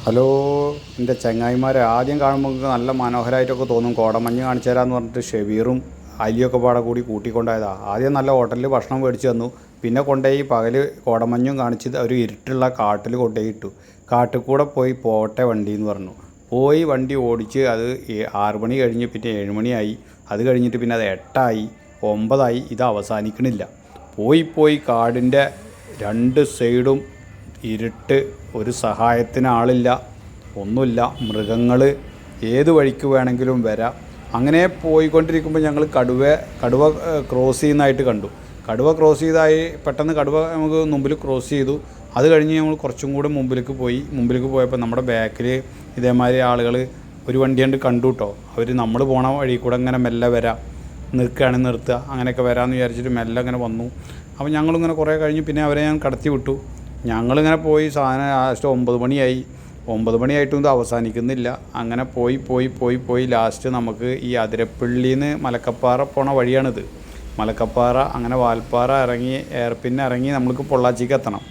Hello എൻ്റെ ചങ്ങായിമാരെ, ആദ്യം കാണുമ്പോൾ നല്ല മനോഹരമായിട്ടൊക്കെ തോന്നും. കോടമഞ്ഞ് കാണിച്ചു തരാമെന്ന് പറഞ്ഞിട്ട് ഷെബീറും അലിയൊക്കെ പാടെ കൂടി കൂട്ടിക്കൊണ്ടായതാണ്. ആദ്യം നല്ല ഹോട്ടലിൽ ഭക്ഷണം മേടിച്ച് തന്നു. പിന്നെ കൊണ്ടുപോയി പകൽ കോടമഞ്ഞും കാണിച്ച് ഒരു ഇരുട്ടുള്ള കാട്ടിൽ കൊണ്ടുപോയി ഇട്ടു. കാട്ടിൽ കൂടെ പോയി പോട്ടെ വണ്ടി എന്ന് പറഞ്ഞു. പോയി വണ്ടി ഓടിച്ച് അത് 6 മണി കഴിഞ്ഞ് പിന്നെ 7 മണിയായി. അത് കഴിഞ്ഞിട്ട് പിന്നെ അത് 8 ആയി 9 ആയി. ഇത് അവസാനിക്കണില്ല. പോയി കാടിൻ്റെ 2 സൈഡും ഇരുട്ട്, ഒരു സഹായത്തിന് ആളില്ല, ഒന്നുമില്ല. മൃഗങ്ങൾ ഏത് വഴിക്ക് വേണമെങ്കിലും വരാം. അങ്ങനെ പോയിക്കൊണ്ടിരിക്കുമ്പോൾ ഞങ്ങൾ കടുവ ക്രോസ് ചെയ്യുന്നതായിട്ട് കണ്ടു. കടുവ ക്രോസ് ചെയ്തായി പെട്ടെന്ന് കടുവ നമുക്ക് മുമ്പിൽ ക്രോസ് ചെയ്തു. അത് കഴിഞ്ഞ് ഞങ്ങൾ കുറച്ചും കൂടെ മുമ്പിലേക്ക് പോയപ്പോൾ നമ്മുടെ ബാക്കിൽ ഇതേമാതിരി ആളുകൾ ഒരു വണ്ടി കണ്ട് കണ്ടു കേട്ടോ. അവർ നമ്മൾ പോണ വഴി കൂടെ ഇങ്ങനെ മെല്ലെ വരാം, നിൽക്കുകയാണെങ്കിൽ നിർത്തുക, അങ്ങനെയൊക്കെ വരാമെന്ന് വിചാരിച്ചിട്ട് മെല്ലെ ഇങ്ങനെ വന്നു. അപ്പോൾ ഞങ്ങളിങ്ങനെ കുറേ കഴിഞ്ഞ് പിന്നെ അവരെ ഞാൻ കടത്തി വിട്ടു. ഞങ്ങളിങ്ങനെ പോയി സാധനം ലാസ്റ്റ് 9 മണിയായി. 9 മണിയായിട്ടും ഇത് അവസാനിക്കുന്നില്ല. അങ്ങനെ പോയി ലാസ്റ്റ് നമുക്ക് ഈ അതിരപ്പള്ളിയിൽ നിന്ന് മലക്കപ്പാറ പോണ വഴിയാണിത്. മലക്കപ്പാറ അങ്ങനെ വാൽപ്പാറ ഇറങ്ങി എയർപിന്നെ ഇറങ്ങി നമ്മൾക്ക് പൊള്ളാച്ചിക്ക് എത്തണം.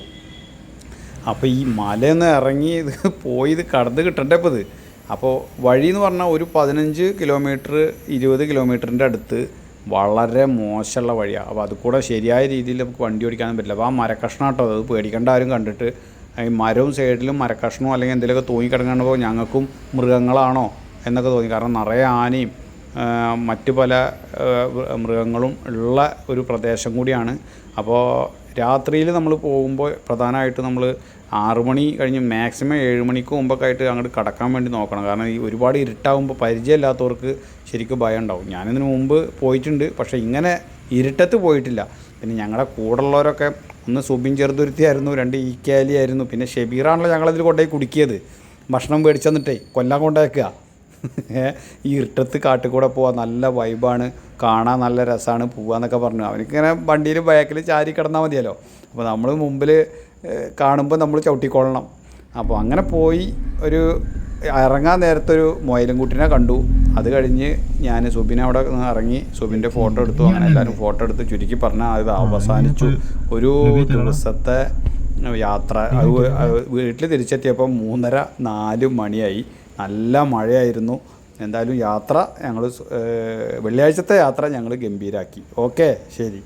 അപ്പോൾ ഈ മലയിൽ നിന്ന് ഇറങ്ങി ഇത് കടന്ന് കിട്ടണ്ടേ ഇപ്പോൾ ഇത്. അപ്പോൾ വഴിയെന്ന് പറഞ്ഞാൽ ഒരു 15 കിലോമീറ്റർ 20 കിലോമീറ്ററിൻ്റെ അടുത്ത് വളരെ മോശമുള്ള വഴിയാണ്. അപ്പോൾ അത് കൂടെ ശരിയായ രീതിയിൽ നമുക്ക് വണ്ടി ഓടിക്കാനും പറ്റില്ല. അപ്പോൾ ആ മരക്കഷ്ണം കേട്ടോ, അത് പേടിക്കേണ്ട ആരും കണ്ടിട്ട്. ഈ മരവും സൈഡിലും മരക്കഷ്ണമോ അല്ലെങ്കിൽ എന്തെങ്കിലുമൊക്കെ തൂങ്ങിക്കിടങ്ങുമ്പോൾ ഞങ്ങൾക്കും മൃഗങ്ങളാണോ എന്നൊക്കെ തോന്നി. കാരണം നിറയെ ആനയും മറ്റ് പല മൃഗങ്ങളും ഉള്ള ഒരു പ്രദേശം കൂടിയാണ്. അപ്പോൾ രാത്രിയിൽ നമ്മൾ പോകുമ്പോൾ പ്രധാനമായിട്ട് നമ്മൾ 6 മണി കഴിഞ്ഞ് മാക്സിമം 7 മണിക്ക് മുമ്പൊക്കെ ആയിട്ട് അങ്ങോട്ട് കടക്കാൻ വേണ്ടി നോക്കണം. കാരണം ഈ ഒരുപാട് ഇരുട്ടാകുമ്പോൾ പരിചയമില്ലാത്തവർക്ക് ശരിക്കും ഭയം ഉണ്ടാവും. ഞാനിതിന് മുമ്പ് പോയിട്ടുണ്ട്, പക്ഷേ ഇങ്ങനെ ഇരുട്ടത്ത് പോയിട്ടില്ല. പിന്നെ ഞങ്ങളുടെ കൂടെയുള്ളവരൊക്കെ ഒന്ന് സുബിൻ ചെറുതുരുത്തിയായിരുന്നു, 2 ഈക്കാലിയായിരുന്നു, പിന്നെ ഷെബീറാണല്ലോ ഞങ്ങളതിൽ കൊണ്ടുപോയി കുടുക്കിയത്. ഭക്ഷണം മേടിച്ചു തന്നിട്ടേ കൊല്ലാൻ കൊണ്ടുവയ്ക്കുക. ഈ ഇരുട്ടത്ത് കാട്ടിൽ കൂടെ പോവാൻ നല്ല വൈബാണ്, കാണാൻ നല്ല രസമാണ്, പോവാന്നൊക്കെ പറഞ്ഞു. അവനിക്കിങ്ങനെ വണ്ടിയിൽ ബാക്കിൽ ചാരി കിടന്നാൽ മതിയല്ലോ. അപ്പോൾ നമ്മൾ മുമ്പിൽ കാണുമ്പോൾ നമ്മൾ ചവിട്ടിക്കൊള്ളണം. അപ്പോൾ അങ്ങനെ പോയി ഒരു ഇറങ്ങാൻ നേരത്തൊരു മുയലുംകുട്ടിനെ കണ്ടു. അത് കഴിഞ്ഞ് ഞാൻ സുബിനെ അവിടെ ഇറങ്ങി സുബിൻ്റെ ഫോട്ടോ എടുത്തു. അങ്ങനെ എല്ലാവരും ഫോട്ടോ എടുത്ത് ചുരുക്കി പറഞ്ഞാൽ അത് അവസാനിച്ചു. ഒരു ദിവസത്തെ യാത്ര. വീട്ടിൽ തിരിച്ചെത്തിയപ്പോൾ 3:30-4 മണിയായി. നല്ല മഴയായിരുന്നു. എന്തായാലും യാത്ര ഞങ്ങൾ വെള്ളിയാഴ്ചത്തെ യാത്ര ഞങ്ങൾ ഗംഭീരാക്കി. ഓക്കെ, ശരി.